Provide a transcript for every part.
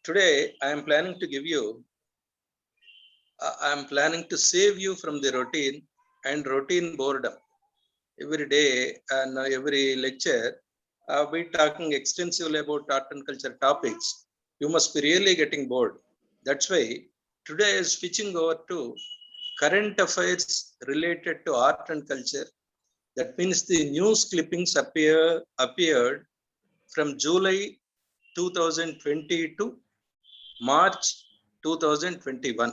Today I am planning to give you, I am planning to save you from the routine and routine boredom. Every day and every lecture, I'll be talking extensively about art and culture topics. You must be really getting bored. That's why today I is switching over to current affairs related to art and culture. That means the news clippings appeared from July 2020 to March 2021.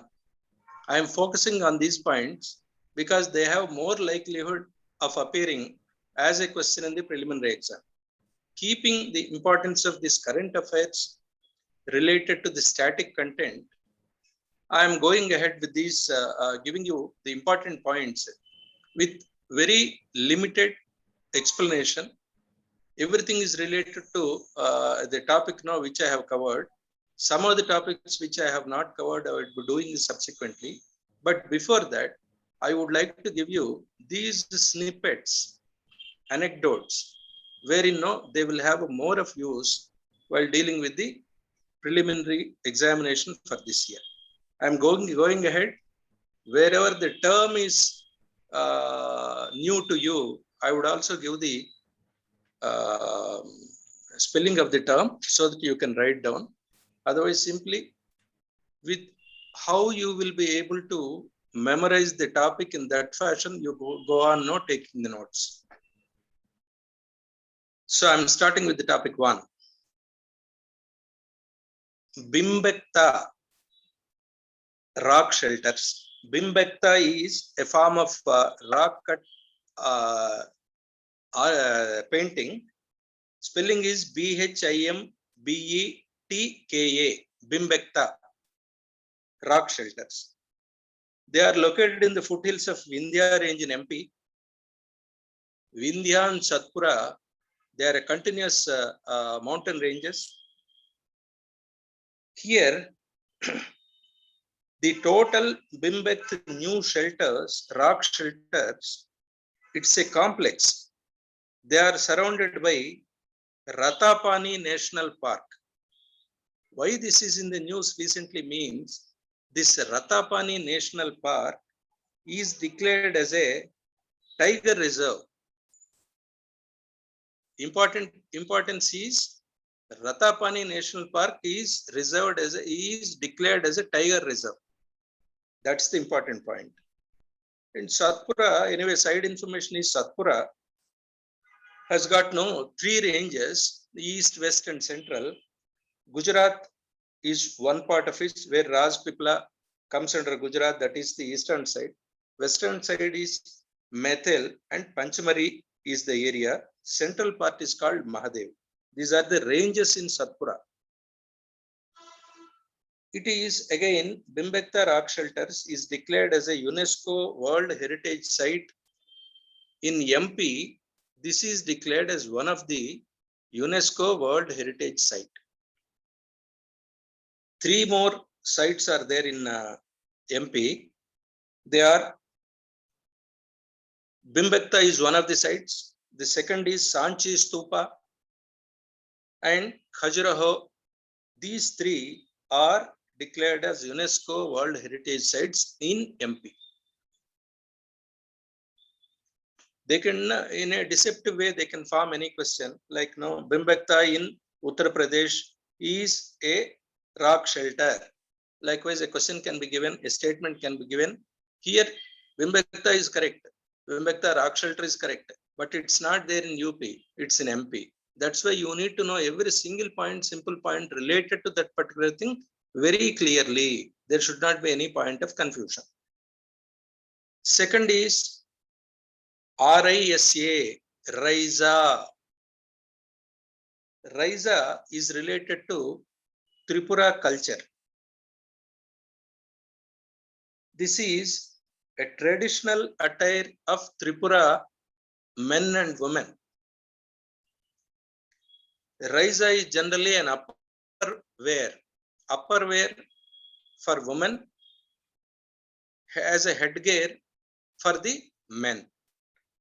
I am focusing on these points because they have more likelihood of appearing as a question in the preliminary exam. Keeping the importance of these current affairs related to the static content, I am going ahead with these, giving you the important points with very limited explanation. Everything is related to the topic now which I have covered. Some of the topics which I have not covered, I will be doing subsequently. But before that, I would like to give you these snippets, anecdotes, wherein they will have more of use while dealing with the preliminary examination for this year. I'm going ahead. Wherever the term is new to you, I would also give the spelling of the term so that you can write down. Otherwise, simply with how you will be able to memorize the topic in that fashion, you go on not taking the notes. So I'm starting with the topic 1. Bhimbekta rock shelters. Bhimbekta is a form of rock cut painting. Spelling is Bhimbekta. Bhimbekta rock shelters. They are located in the foothills of Vindhya range in MP. Vindhya and Satpura, they are a continuous mountain ranges. Here, the total Bhimbekta new shelters, rock shelters, it's a complex. They are surrounded by Ratapani National Park. Why this is in the news recently means this Ratapani National Park is declared as a tiger reserve. Importance is Ratapani National Park is declared as a tiger reserve. That's the important point. In Satpura, anyway, side information is Satpura has got 3 ranges, east, west, and central. Gujarat is one part of it, where Rajpipla comes under Gujarat, that is the eastern side. Western side is Methel and Panchamari is the area. Central part is called Mahadev. These are the ranges in Satpura. It is again, Bhimbekta Rock Shelters is declared as a UNESCO World Heritage Site in MP. This is declared as one of the UNESCO World Heritage Site. 3 more sites are there in MP. They are, Bhimbekta is one of the sites. The second is Sanchi Stupa and Khajuraho. These 3 are declared as UNESCO World Heritage Sites in MP. They can, in a deceptive way, they can form any question like Bhimbekta in Uttar Pradesh is a rock shelter. Likewise, a question can be given, a statement can be given. Here, Bhimbekta is correct. Bhimbekta rock shelter is correct, but it's not there in UP, it's in MP. That's why you need to know every single point, simple point related to that particular thing very clearly. There should not be any point of confusion. Second is RISA, RISA. RISA is related to Tripura culture. This is a traditional attire of Tripura men and women. RISA is generally an upper wear for women, as a headgear for the men.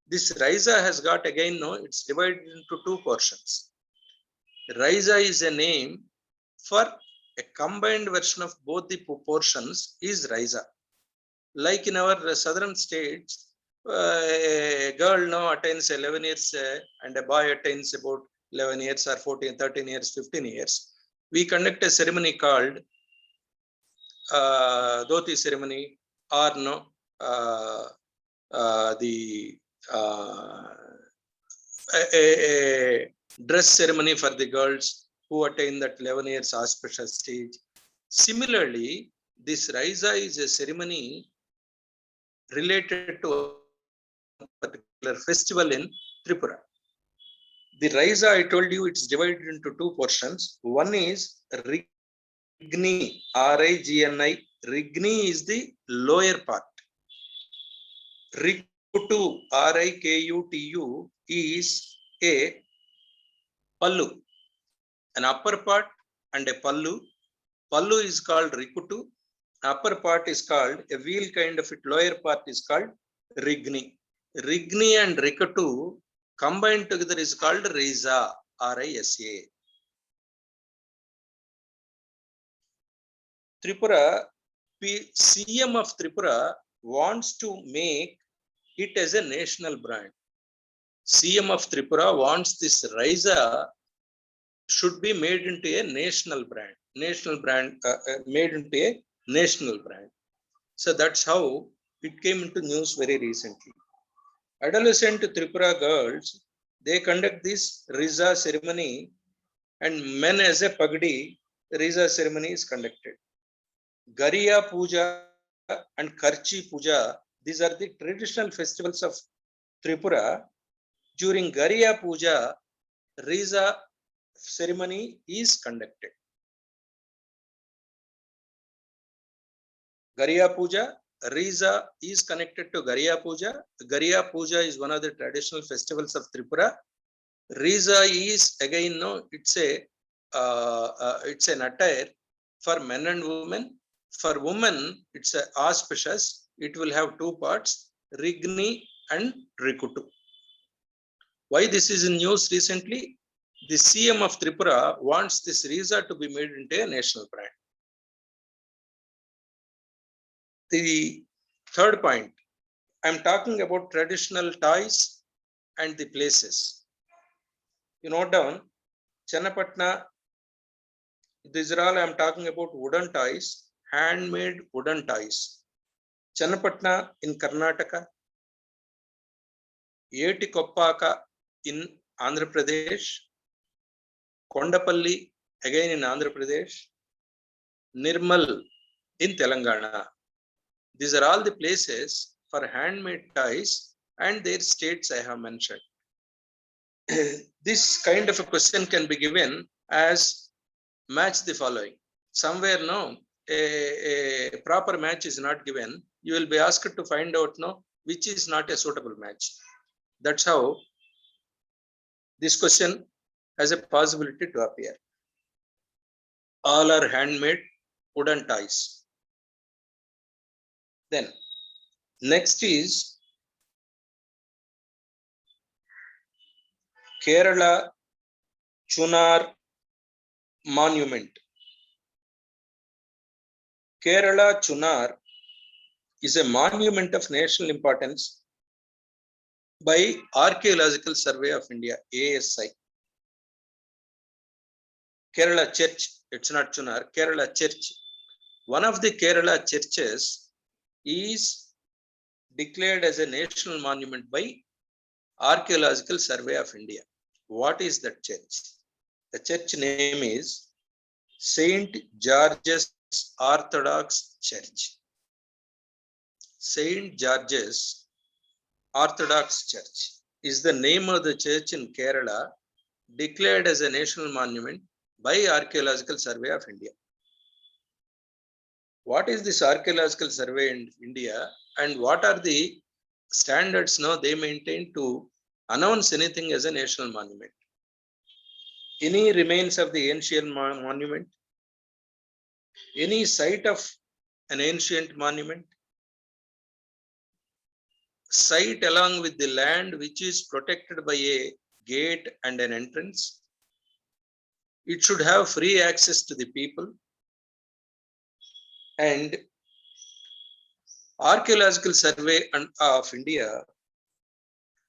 This RISA has got again, it's divided into 2 portions. RISA is a name for A combined version of both the portions is Raisa. Like in our southern states, a girl now attains 11 years and a boy attains about 11 years or 14, 13 years, 15 years. We conduct a ceremony called dhoti ceremony, or no, the a dress ceremony for the girls who attain that 11 years auspicious stage. Similarly, this Raisa is a ceremony related to a particular festival in Tripura. The Raisa, I told you, it's divided into two portions. One is Rigni, R-I-G-N-I. Rigni is the lower part. Rikutu, R-I-K-U-T-U, is a pallu, an upper part and a pallu. Pallu is called Rikutu. Upper part is called a wheel kind of it. Lower part is called Rigni. Rigni and Rikutu combined together is called Risa, R-I-S-A. Tripura, CM of Tripura wants to make it as a national brand. CM of Tripura wants this Raisa should be made into a national brand. Made into a national brand. So that's how it came into news very recently. Adolescent Tripura girls, they conduct this Risa ceremony, and men as a pagdi, Risa ceremony is conducted. Gariya Puja and Karchi Puja, these are the traditional festivals of Tripura. During Gariya Puja, Risa ceremony is conducted. Gariya Puja, Risa is connected to Gariya Puja. Gariya Puja is one of the traditional festivals of Tripura. Risa is again, no, it's an attire for men and women. For women, it's auspicious. It will have two parts, Rigni and Rikutu. Why this is in news recently? The CM of Tripura wants this Risa to be made into a national brand. The third point, I'm talking about traditional toys and the places. You note down, Channapatna, these are all I'm talking about wooden toys, handmade wooden toys. Channapatna in Karnataka, Yetikoppaka in Andhra Pradesh, Kondapalli again in Andhra Pradesh, Nirmal in Telangana. These are all the places for handmade toys and their states I have mentioned. This kind of a question can be given as match the following. Somewhere no, a proper match is not given. You will be asked to find out no, which is not a suitable match. That's how this question has a possibility to appear. All are handmade wooden toys. Then next is Kerala Chunar Monument. Kerala Chunar is a monument of national importance by Archaeological Survey of India, ASI. Kerala Church, it's not Chunar, Kerala Church. One of the Kerala churches is declared as a national monument by Archaeological Survey of India. What is that church? The church name is Saint George's Orthodox Church. Saint George's Orthodox Church is the name of the church in Kerala, declared as a national monument by Archaeological Survey of India. What is this Archaeological Survey in India, and what are the standards now they maintain to announce anything as a national monument? Any remains of the ancient monument, any site of an ancient monument, site along with the land which is protected by a gate and an entrance. It should have free access to the people. And Archaeological Survey of India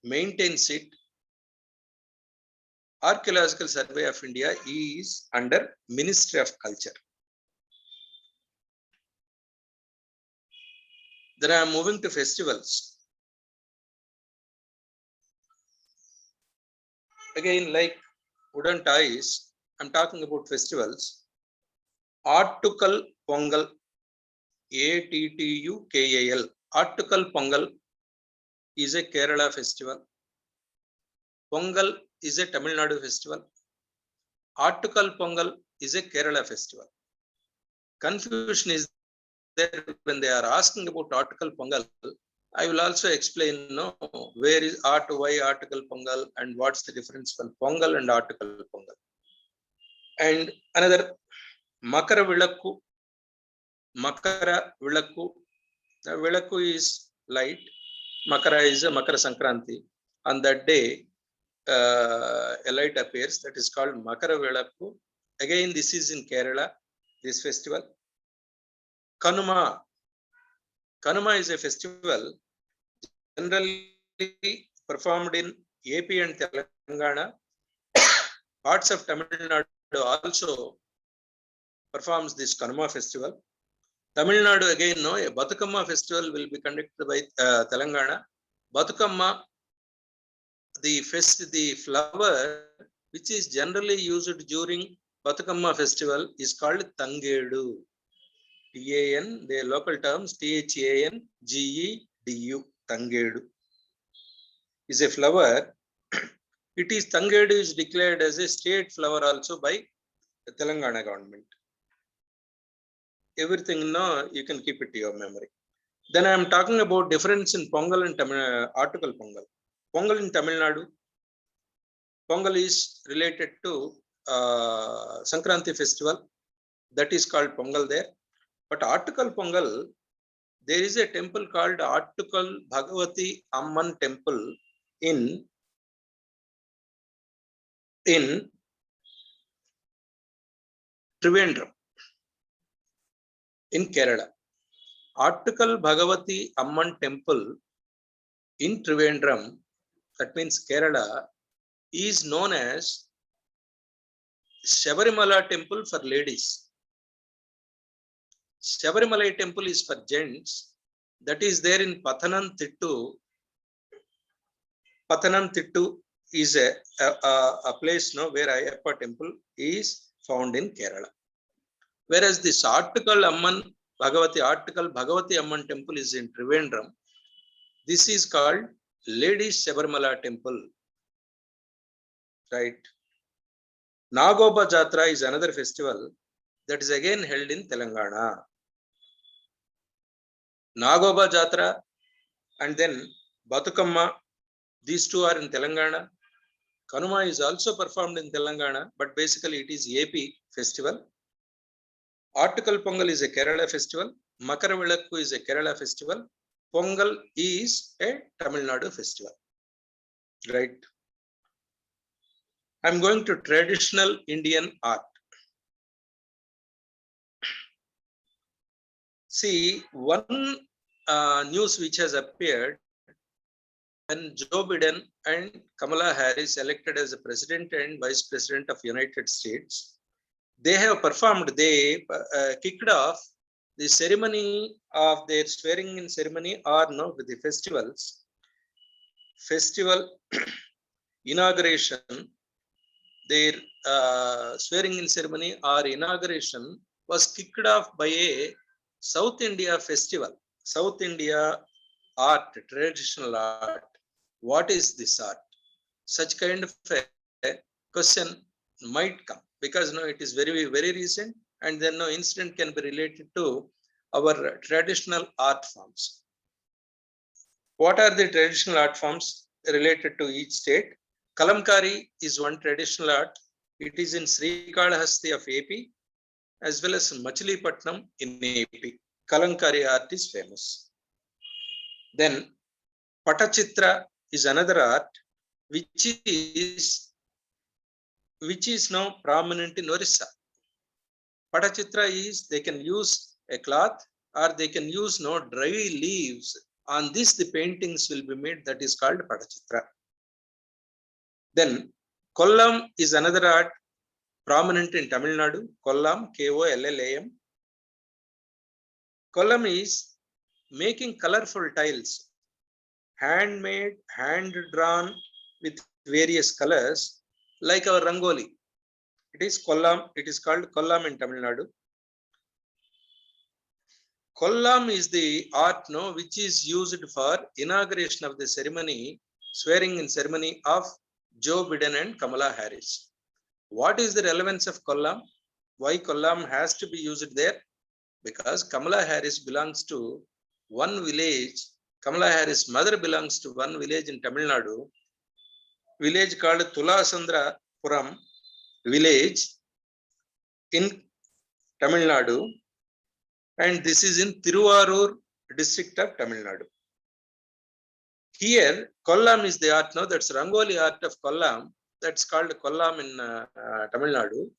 maintains it. Archaeological Survey of India is under Ministry of Culture. Then I am moving to festivals. Again, like wooden toys, I'm talking about festivals. Attukal Pongal, Attukal. Attukal Pongal is a Kerala festival. Pongal is a Tamil Nadu festival. Attukal Pongal is a Kerala festival. Confusion is there when they are asking about Attukal Pongal. I will also explain where is why Attukal Pongal and what's the difference between Pongal and Attukal Pongal. And another Makara Vilakku. Makara Vilakku. Vilakku is light. Makara is a Makara Sankranti. On that day, a light appears, that is called Makara Vilakku. Again, this is in Kerala, this festival. Kanuma. Kanuma is a festival generally performed in AP and Telangana. Parts of Tamil Nadu also performs this Kanuma festival. Tamil Nadu again, a Bathukamma festival will be conducted by Telangana. Bathukamma, the flower which is generally used during Bathukamma festival is called Tangedu. TAN, the local terms THANGEDU. Tangedu is a flower. It is Tangedu is declared as a state flower also by the Telangana government. Everything now you can keep it to your memory. Then I am talking about difference in Pongal and Attukal Pongal. Pongal in Tamil Nadu. Pongal is related to Sankranti festival. That is called Pongal there. But Attukal Pongal, there is a temple called Attukal Bhagavati Amman temple in Trivandrum in Kerala. Attukal Bhagavati Amman temple in Trivandrum, that means Kerala, is known as Shabarimala temple for ladies. Shabarimala temple is for gents. That is there in Pathanamthitta. Pathanamthitta is a place where Ayyappa temple is found in Kerala. Whereas the Attukal Bhagavati Amman temple is in Trivandrum. This is called Ladies Shabarimala temple. Right. Nagoba Jatra is another festival that is again held in Telangana. Nagoba Jatra and then Bathukamma, these two are in Telangana. Kanuma is also performed in Telangana, but basically it is AP festival. Attukal Pongal is a Kerala festival. Makara Vilakku is a Kerala festival. Pongal is a Tamil Nadu festival. Right. I'm going to traditional Indian art. See, one news which has appeared when Joe Biden and Kamala Harris elected as the president and vice president of United States, they have performed, they kicked off the ceremony of their swearing in ceremony or with the festival inauguration, their swearing in ceremony or inauguration was kicked off by a South India festival, South India art, traditional art. What is this art? Such kind of a question might come because it is very, very recent, and then no incident can be related to our traditional art forms. What are the traditional art forms related to each state? Kalamkari is one traditional art. It is in Srikalahasti of AP as well as Machilipatnam in AP. Kalamkari art is famous. Then Patachitra is another art which is now prominent in Orissa. Patachitra is, they can use a cloth, or they can use no dry leaves. On this the paintings will be made, that is called Patachitra. Then Kollam is another art prominent in Tamil Nadu. Kollam, Kollam. Kollam is making colorful tiles, handmade, hand drawn with various colors, like our Rangoli. It is Kollam. It is called Kollam in Tamil Nadu. Kollam is the art, no, which is used for inauguration of the ceremony, swearing in ceremony of Joe Biden and Kamala Harris. What is the relevance of Kollam? Why Kollam has to be used there? Because Kamala Harris belongs to one village. Kamala Harris' mother belongs to one village in Tamil Nadu, village called Tulasandrapuram village in Tamil Nadu, and this is in Tiruvarur district of Tamil Nadu. Here, Kollam is the art, no, that's Rangoli art of Kollam, that's called Kollam in Tamil Nadu.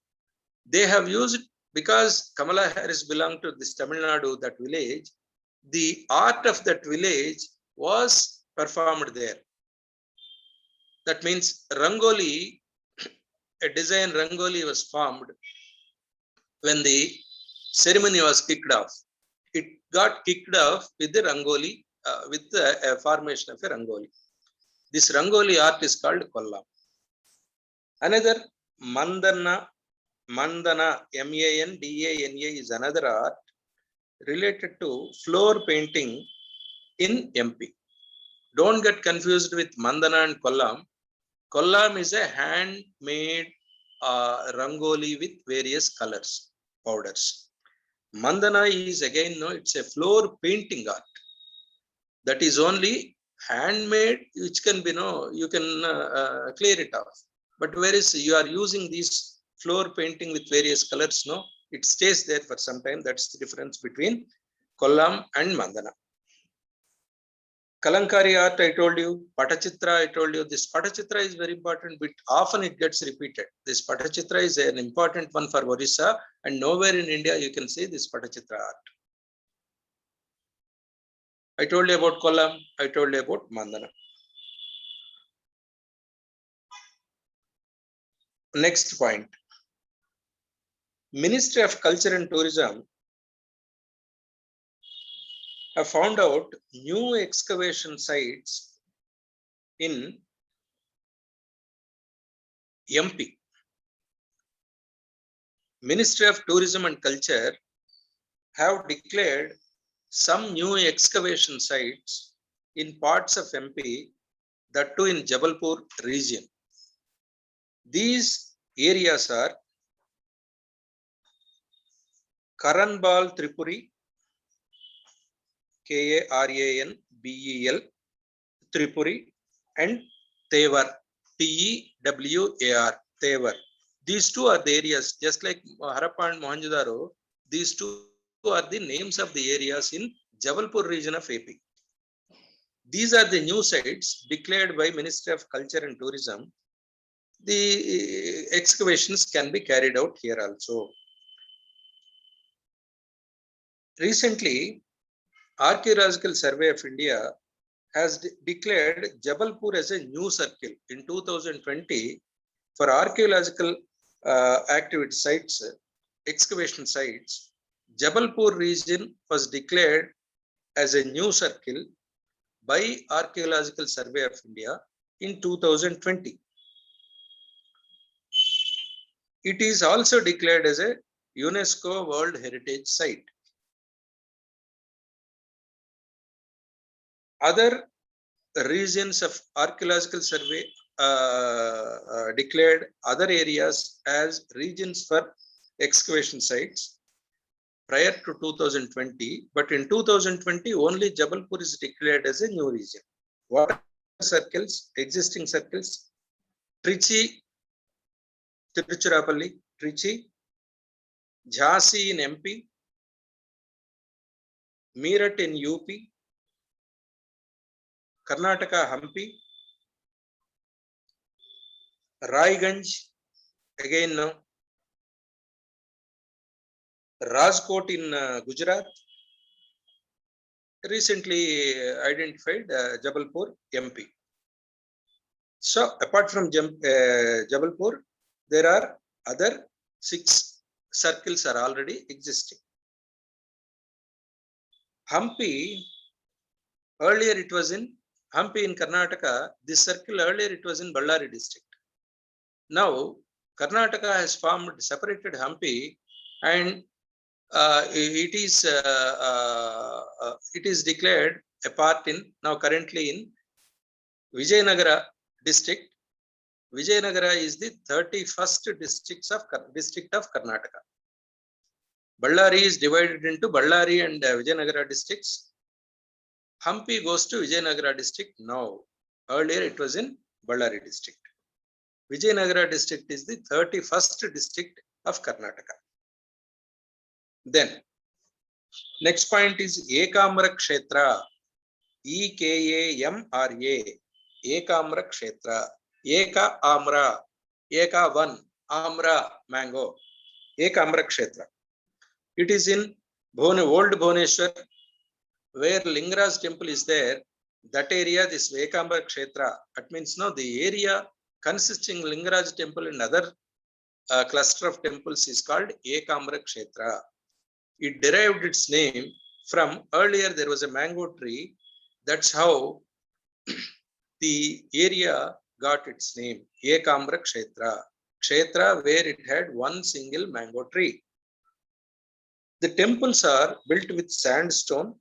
They have used, because Kamala Harris belonged to this Tamil Nadu, that village, the art of that village was performed there. That means Rangoli, a design Rangoli was formed when the ceremony was kicked off. It got kicked off with the Rangoli, with the formation of a Rangoli. This Rangoli art is called Kollam. Another Mandana, M-A-N-D-A-N-A is another art related to floor painting in MP. Don't get confused with Mandana and Kollam. Kollam is a handmade Rangoli with various colors, powders. Mandana is again, no, it's a floor painting art. That is only handmade, which can be, no, you can clear it off. But whereas you are using these floor painting with various colors, no, it stays there for some time. That's the difference between Kollam and Mandana. Kalankari art, I told you. Patachitra, I told you. This Patachitra is very important, but often it gets repeated. This Patachitra is an important one for Orissa, and nowhere in India you can see this Patachitra art. I told you about Kollam, I told you about Mandana. Next point. Ministry of Culture and Tourism have found out new excavation sites in MP. Ministry of Tourism and Culture have declared some new excavation sites in parts of MP, that too in Jabalpur region. These areas are Karanbal Tripuri, K-A-R-A-N-B-E-L, Tripuri, and Tevar, T-E-W-A-R, Tevar. These two are the areas, just like Harappa and Mohenjo-daro, these two are the names of the areas in Jabalpur region of AP. These are the new sites declared by Ministry of Culture and Tourism. The excavations can be carried out here also. Recently, Archaeological Survey of India has declared Jabalpur as a new circle in 2020 for archaeological activity sites, excavation sites. Jabalpur region was declared as a new circle by Archaeological Survey of India in 2020. It is also declared as a UNESCO World Heritage Site. Other regions of Archaeological Survey declared other areas as regions for excavation sites prior to 2020, but in 2020 only Jabalpur is declared as a new region. What are circles, existing circles? Trichy, Tiruchirappalli, Trichy, Jhansi in MP, Meerut in UP, Karnataka Hampi, Raiganj, again no, Rajkot in Gujarat, recently identified Jabalpur, MP. So apart from Jabalpur, there are other 6 circles are already existing. Hampi, earlier it was in Hampi in Karnataka. This circle earlier it was in Ballari district. Now Karnataka has formed separated Hampi, and it is declared a part in now currently in Vijayanagara district. Vijayanagara is the 31st district of Karnataka. Ballari is divided into Ballari and Vijayanagara districts. Hampi goes to Vijayanagara district now. Earlier it was in Ballari district. Vijayanagara district is the 31st district of Karnataka. Then next point is Ekamra Kshetra. EKAMRA. Ekamra Kshetra. Eka Amra. Eka one. Amra mango. Ekamra Kshetra. It is in Old Bhubaneswar, where Lingaraj temple is there. That area, this Ekamra Kshetra, that means now the area consisting Lingaraj temple and other cluster of temples is called Ekamra Kshetra. It derived its name from earlier there was a mango tree. That's how the area got its name, Ekamra Kshetra. Kshetra where it had one single mango tree. The temples are built with sandstone.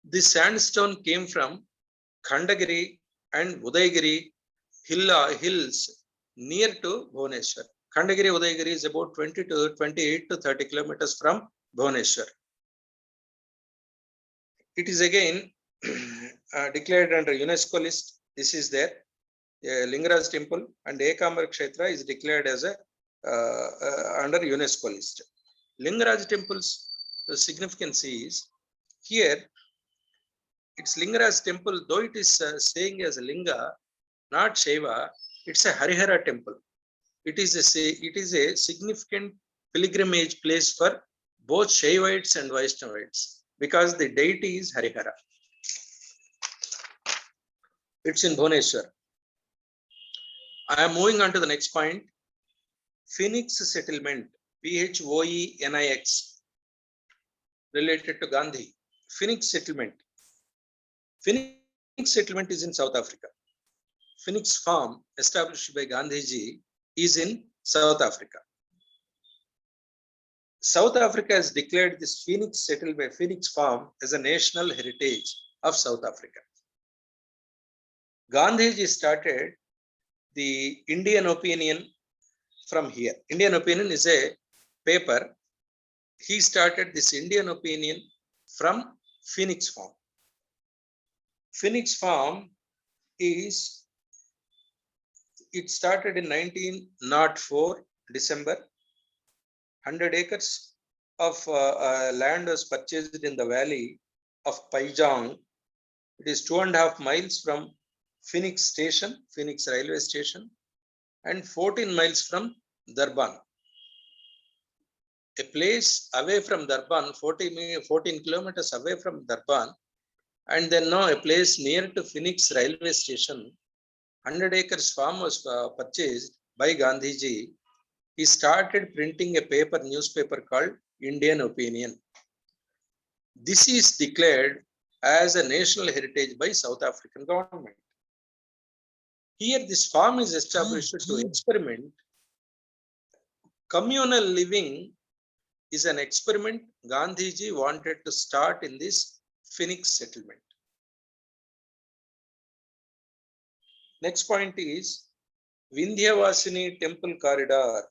This sandstone came from Khandagiri and Udaigiri hills near to Bhubaneswar. Khandagiri Udaigiri is about 28 to 30 kilometers from Bhubaneswar. It is again declared under UNESCO list. This is there. Lingaraj temple and Ekamra Kshetra is declared as a under UNESCO list. Lingaraj temple's significance is here. It's Lingaraj temple, though it is saying as a Linga, not Shaiva. It's a Harihara temple. It is a significant pilgrimage place for both Shaivites and Vaishnavites because the deity is Harihara. It's in Bhubaneswar. I am moving on to the next point. Phoenix settlement, PHOENIX, related to Gandhi. Phoenix settlement. Phoenix settlement is in South Africa. Phoenix farm established by Gandhiji is in South Africa. South Africa has declared this Phoenix settled by Phoenix farm as a national heritage of South Africa. Gandhiji started the Indian opinion from here. Indian opinion is a paper. He started this Indian opinion from Phoenix farm. Phoenix farm is, it started in 1904 December. 100 acres of land was purchased in the valley of Paijang. It is 2.5 miles from Phoenix station, Phoenix railway station, and 14 miles from Durban. A place away from Durban, 14 kilometers away from Durban, and then now a place near to Phoenix railway station. 100 acres farm was purchased by Gandhiji. He started printing a newspaper called Indian Opinion. This is declared as a national heritage by South African government. Here this farm is established to experiment. Communal living is an experiment Gandhiji wanted to start in this Phoenix settlement. Next point is Vindhyavasini temple corridor.